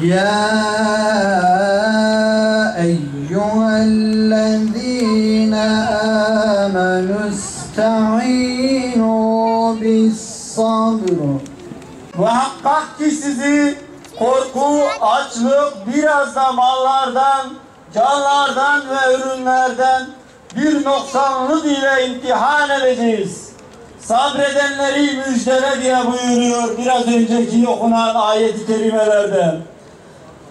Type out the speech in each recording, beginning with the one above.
يا أيها الذين آمنوا استعينوا بالصبر. Muhakkak ki sizi korku, açlık, biraz da mallardan, canlardan ve ürünlerden bir noksanlık ile imtihan edeceğiz. Sabredenleri müjdele diye buyuruyor biraz önceki okunan ayet-i kerimelerden.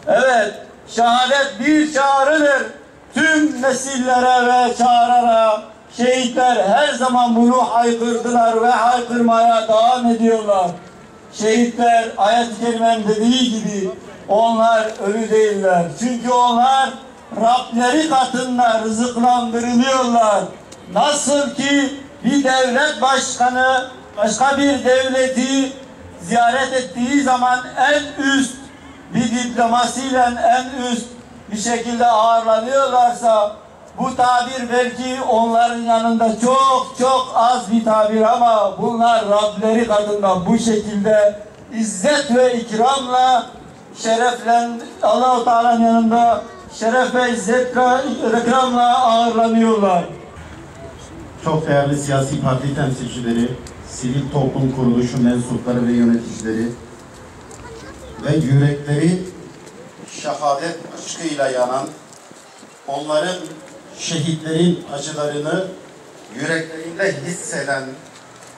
Evet, şehadet bir çağrıdır. Tüm nesillere ve çağırarak şehitler her zaman bunu haykırdılar ve haykırmaya devam ediyorlar. Şehitler ayet-i kerimenin dediği gibi onlar ölü değiller. Çünkü onlar Rableri katında rızıklandırılıyorlar. Nasıl ki bir devlet başkanı başka bir devleti ziyaret ettiği zaman en üst bir diplomasiyle en üst bir şekilde ağırlanıyorlarsa, bu tabir belki onların yanında çok az bir tabir ama bunlar Rableri katında bu şekilde izzet ve ikramla Allah-u Teala'nın yanında şeref ve izzet ve ikramla ağırlanıyorlar. Çok değerli siyasi parti temsilcileri, sivil toplum kuruluşu mensupları ve yöneticileri ve yürekleri şehadet aşkıyla yanan, onların şehitlerin acılarını yüreklerinde hisseden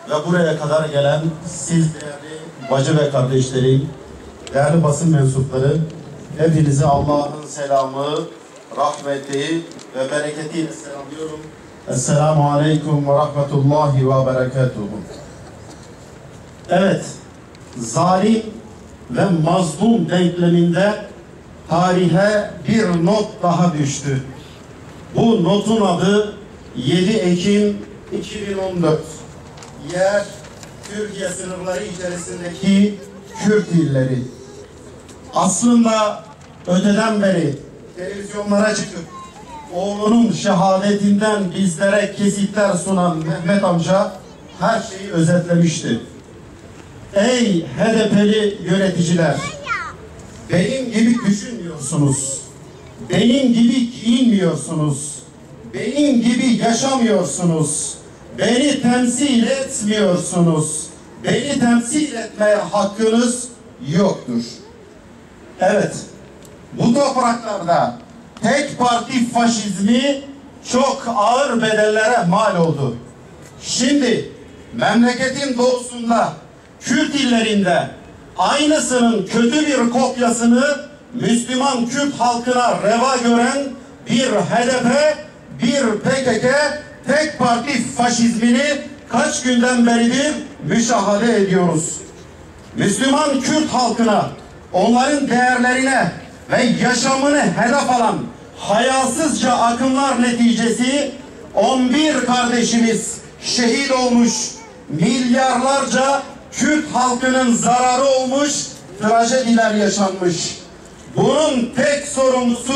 ve buraya kadar gelen siz değerli bacı ve kardeşlerim, değerli basın mensupları, hepinizi Allah'ın selamı, rahmeti ve bereketiyle selamlıyorum. Esselamu Aleyküm ve Rahmetullahi ve Berekatuhu. Evet, zalim ve mazlum denkleminde tarihe bir not daha düştü. Bu notun adı 7 Ekim 2014. Yer Türkiye sınırları içerisindeki Kürt illeri. Aslında öteden beri televizyonlara çıkıp oğlunun şehadetinden bizlere kesitler sunan Mehmet amca her şeyi özetlemişti. Ey HDP'li yöneticiler, benim gibi düşünmüyorsunuz, benim gibi giyinmiyorsunuz, benim gibi yaşamıyorsunuz, beni temsil etmiyorsunuz, beni temsil etmeye hakkınız yoktur. Evet, bu topraklarda tek parti faşizmi çok ağır bedellere mal oldu. Şimdi memleketin doğusunda, Kürt illerinde aynısının kötü bir kopyasını Müslüman Kürt halkına reva gören bir HDP, bir PKK tek parti faşizmini kaç günden beridir müşahede ediyoruz. Müslüman Kürt halkına, onların değerlerine ve yaşamını hedef alan hayasızca akımlar neticesi 11 kardeşimiz şehit olmuş, milyarlarca Kürt halkının zararı olmuş, trajediler yaşanmış. Bunun tek sorumlusu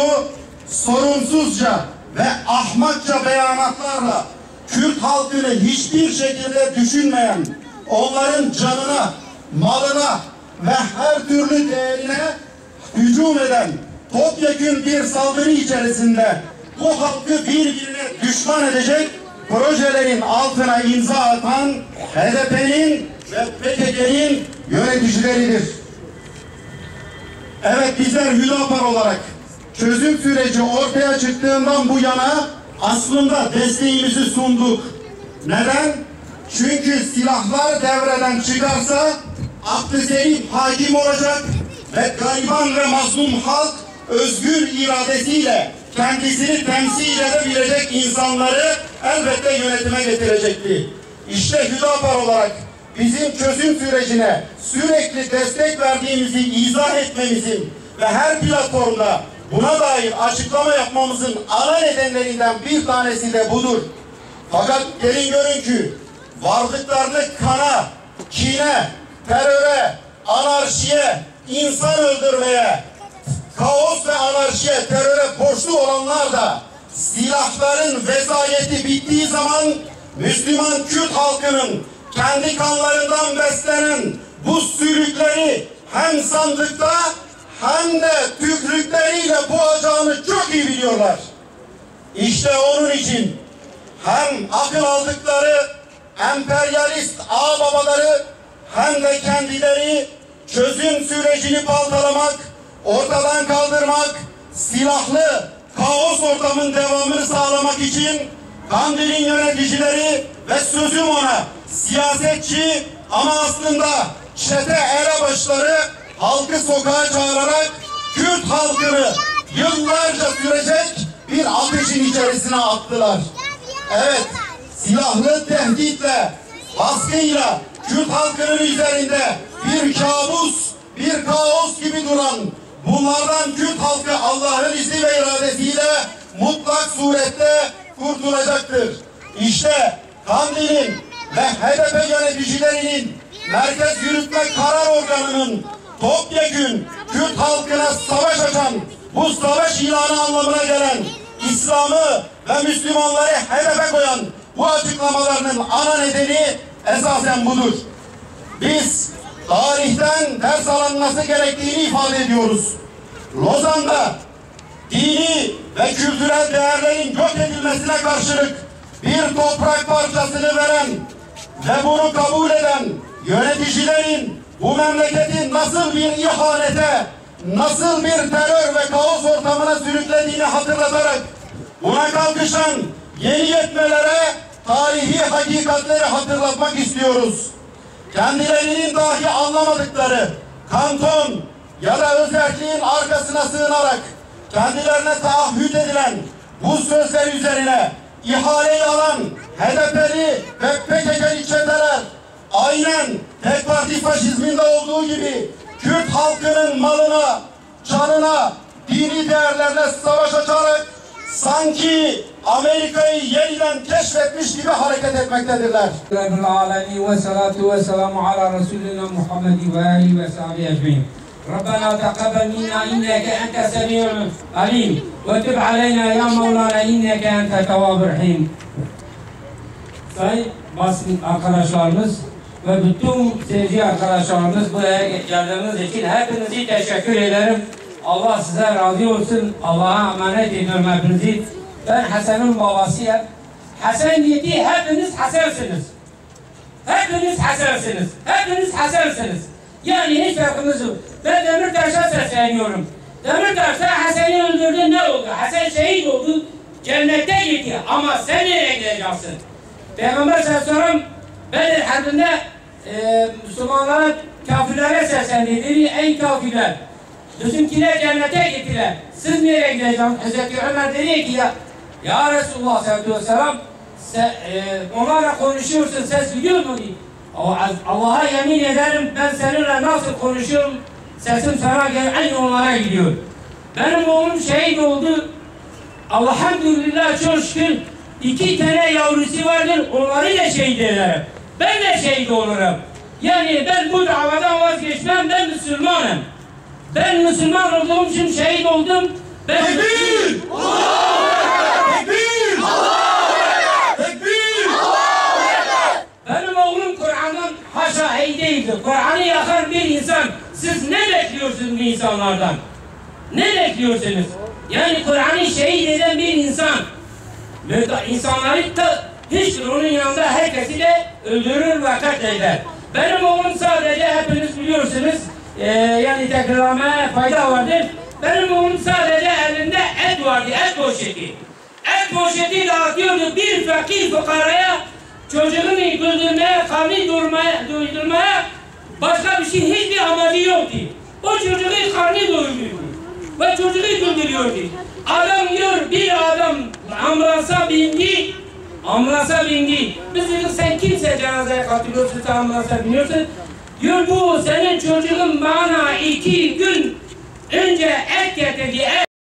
sorumsuzca ve ahmakça beyanatlarla Kürt halkını hiçbir şekilde düşünmeyen, onların canına, malına ve her türlü değerine hücum eden topyekün bir saldırı içerisinde bu halkı birbirine düşman edecek projelerin altına imza atan HDP'nin ve PKK'nin yöneticileridir. Evet, bizler Hüdapar olarak çözüm süreci ortaya çıktığından bu yana aslında desteğimizi sunduk. Neden? Çünkü silahlar devreden çıkarsa aklı selim hakim olacak ve gariban ve mazlum halk özgür iradesiyle kendisini temsil edebilecek insanları elbette yönetime getirecekti. İşte Hüdapar olarak bizim çözüm sürecine sürekli destek verdiğimizi izah etmemizin ve her platformda buna dair açıklama yapmamızın ana nedenlerinden bir tanesi de budur. Fakat gelin görün ki varlıklarını kana, kine, teröre, anarşiye, insan öldürmeye, kaos ve anarşiye, teröre borçlu olanlar da silahların vesayeti bittiği zaman Müslüman Kürt halkının kendi kanlarından beslenen bu sürükleri hem sandıkta hem de tükrükleriyle boğacağını çok iyi biliyorlar. İşte onun için hem akıl aldıkları emperyalist ağababaları hem de kendileri çözüm sürecini baltalamak, ortadan kaldırmak, silahlı kaos ortamın devamını sağlamak için Kandil'in yöneticileri ve sözüm ona siyasetçi ama aslında çete elebaşları halkı sokağa çağırarak Kürt halkını yıllarca sürecek bir ateşin içerisine attılar. Evet, silahlı tehditle, baskıyla Kürt halkının üzerinde bir kabus, bir kaos gibi duran bunlardan Kürt halkı Allah'ın izni ve iradesiyle mutlak surette kurtulacaktır. İşte Kandil'in ve HDP yöneticilerinin Merkez Yürütme Karar Organı'nın topyekün Kürt halkına savaş açan, bu savaş ilanı anlamına gelen İslam'ı ve Müslümanları hedefe koyan bu açıklamalarının ana nedeni esasen budur. Biz tarihten ders alınması gerektiğini ifade ediyoruz. Lozan'da dini ve kültürel değerlerin yok edilmesine karşılık bir toprak parçasını veren ve bunu kabul eden yöneticilerin bu memleketin nasıl bir ihanete, nasıl bir terör ve kaos ortamına sürüklediğini hatırlatarak buna kalkışan yeni yetmelere tarihi hakikatleri hatırlatmak istiyoruz. Kendilerinin dahi anlamadıkları kanton ya da özerkliğin arkasına sığınarak kendilerine taahhüt edilen bu sözler üzerine ihaleyi alan HDP'li ve PKK'li çeteler aynen tek parti faşizminde olduğu gibi Kürt halkının malına, canına, dini değerlerine savaş açarak sanki Amerika'yı yeniden keşfetmiş gibi hareket etmektedirler. ve salatu ve selamu ala Resulina Muhammed ve alihi ve sahbihi ecmaîn. ربنا تقبل منا إنك أنت السميع العليم وتب علينا يا مولانا إنك أنت التواب الرحيم. Sayın basın arkadaşlarımız ve bütün seyirci arkadaşlarımız buraya geldiğiniz için hepinizi teşekkür ederim. Allah size razı olsun. Allah'a emanet ediyorum hepinizi. Ben Hasan'ın babasıyım. Hasan dedi, hepiniz Hasan'sınız. Hepiniz Hasan'sınız. Hepiniz Hasan'sınız. Yani hiç farkımız yok. Ben Demirtaş'a sesleniyorum. Demirtaş da Hasan'ı öldürdü, ne oldu? Hasan şehit oldu, cennette gitti. Ama sen nereye gideceksin? Peygamber sallallahu aleyhi ve sellem Bedir Harbi'nde Müslümanlara, kafirlere seslendi. Dedi, ey kafirler, bizimkiler cennete gittiler. Siz nereye gideceksiniz? Hazreti Ömer dedi ki ya Resulullah sallallahu aleyhi ve sellem onlarla konuşuyorsun, ses gidiyor mu? Allah'a yemin ederim, ben seninle nasıl konuşuyorum, sesim sana geliyor, aynı onlara gidiyor. Benim oğlum şehit oldu. Elhamdülillah, çok şükür 2 tane yavrusu vardır, onları da şehit ederim. Ben de şehit olurum. Yani ben bu davadan vazgeçmem, ben Müslümanım. Ben Müslüman olduğum için şehit oldum. Ben Tekbir! Allahu Ekber! Tekbir! Allahu Ekber! Tekbir! Allahu Ekber! Benim oğlum Kur'an'dan haşa hey değildir. Kur'an'ı yakan bir insan. Siz ne bekliyorsunuz bu insanlardan? Ne bekliyorsunuz? Yani Kur'an'ı şehit eden bir insan. İnsanları da hiç onun yanında herkesi de öldürür ve katleder. Benim oğlum sadece hepiniz biliyorsunuz. Yani tekrarlamaya fayda vardır. Benim oğlum sadece elinde et vardı, et poşeti. Et poşeti dağıtıyordu bir fakir fukaraya, çocuğunu güldürmeye, karnını doyurmaya, başka bir şey, hiçbir amacı yoktu. O çocuğu karnını doyuruyordu ve çocuğu güldürüyordu. Adam diyor, bir adam ambulansa bindi. Biz dedik, sen kimse cenazeye katılıyorsun, sen ambulansa biniyorsun. Diyor, bu senin çocuğun bana 2 gün önce et getirdi.